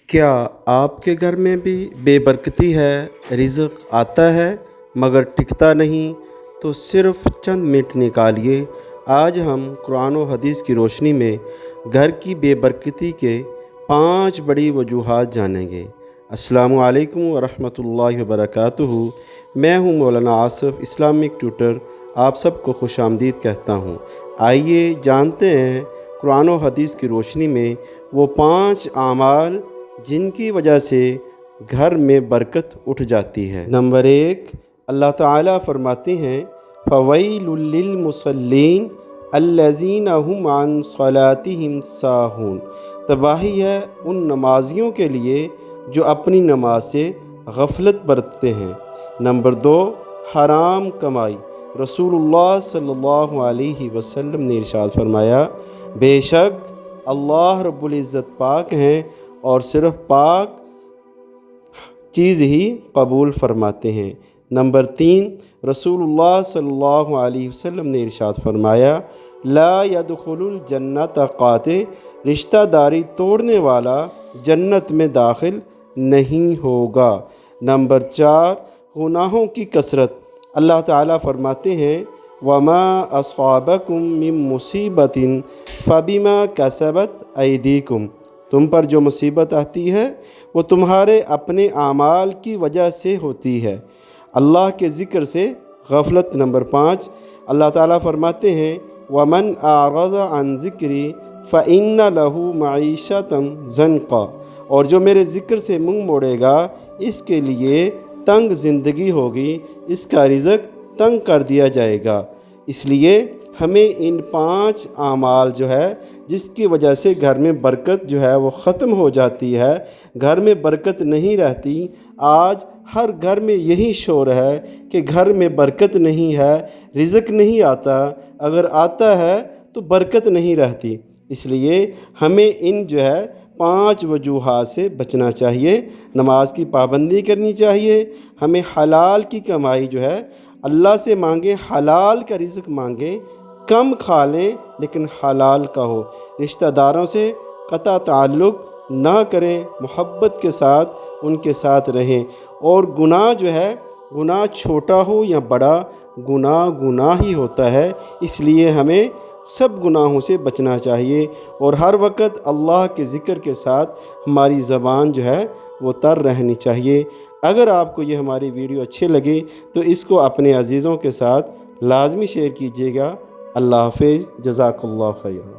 کیا آپ کے گھر میں بھی بے برکتی ہے؟ رزق آتا ہے مگر ٹکتا نہیں؟ تو صرف چند منٹ نکالیے، آج ہم قرآن و حدیث کی روشنی میں گھر کی بے برکتی کے 5 بڑی وجوہات جانیں گے۔ السلام علیکم ورحمۃ اللہ وبرکاتہ۔ میں ہوں مولانا آصف، اسلامک ٹیوٹر، آپ سب کو خوش آمدید کہتا ہوں۔ آئیے جانتے ہیں قرآن و حدیث کی روشنی میں وہ 5 اعمال جن کی وجہ سے گھر میں برکت اٹھ جاتی ہے۔ نمبر 1، اللہ تعالیٰ فرماتے ہیں فَوَيْلٌ لِّلْمُصَلِّينَ الَّذِينَ هُمْ عَنْ صَلَاتِهِمْ سَاهُونَ۔ تباہی ہے ان نمازیوں کے لیے جو اپنی نماز سے غفلت برتتے ہیں۔ نمبر 2، حرام کمائی۔ رسول اللہ صلی اللہ علیہ وسلم نے ارشاد فرمایا، بے شک اللہ رب العزت پاک ہیں اور صرف پاک چیز ہی قبول فرماتے ہیں۔ نمبر 3، رسول اللہ صلی اللہ علیہ وسلم نے ارشاد فرمایا، لا يدخل الجنت قاطع، رشتہ داری توڑنے والا جنت میں داخل نہیں ہوگا۔ نمبر 4، گناہوں کی کثرت۔ اللہ تعالیٰ فرماتے ہیں وَمَا أَصَابَكُم مِّن مُّصِيبَةٍ فَبِمَا كَسَبَتْ أَيْدِيكُمْ۔ تم پر جو مصیبت آتی ہے وہ تمہارے اپنے اعمال کی وجہ سے ہوتی ہے۔ اللہ کے ذکر سے غفلت۔ نمبر 5، اللہ تعالیٰ فرماتے ہیں وَمَنْ أَعْرَضَ عَنْ ذِكْرِي فَإِنَّ لَهُ مَعِيشَةً ضَنْكًا۔ اور جو میرے ذکر سے منہ موڑے گا اس کے لیے تنگ زندگی ہوگی، اس کا رزق تنگ کر دیا جائے گا۔ اس لیے ہمیں ان 5 اعمال جو ہے جس کی وجہ سے گھر میں برکت جو ہے وہ ختم ہو جاتی ہے، گھر میں برکت نہیں رہتی۔ آج ہر گھر میں یہی شور ہے کہ گھر میں برکت نہیں ہے، رزق نہیں آتا، اگر آتا ہے تو برکت نہیں رہتی۔ اس لیے ہمیں ان جو ہے 5 وجوہات سے بچنا چاہیے، نماز کی پابندی کرنی چاہیے، ہمیں حلال کی کمائی جو ہے اللہ سے مانگیں، حلال کا رزق مانگیں، کم کھا لیں لیکن حلال کا ہو، رشتہ داروں سے قطع تعلق نہ کریں، محبت کے ساتھ ان کے ساتھ رہیں، اور گناہ جو ہے گناہ چھوٹا ہو یا بڑا، گناہ ہی ہوتا ہے، اس لیے ہمیں سب گناہوں سے بچنا چاہیے، اور ہر وقت اللہ کے ذکر کے ساتھ ہماری زبان جو ہے وہ تر رہنی چاہیے۔ اگر آپ کو یہ ہماری ویڈیو اچھے لگے تو اس کو اپنے عزیزوں کے ساتھ لازمی شیئر کیجیے گا۔ اللہ حافظ، جزاک اللہ خیر۔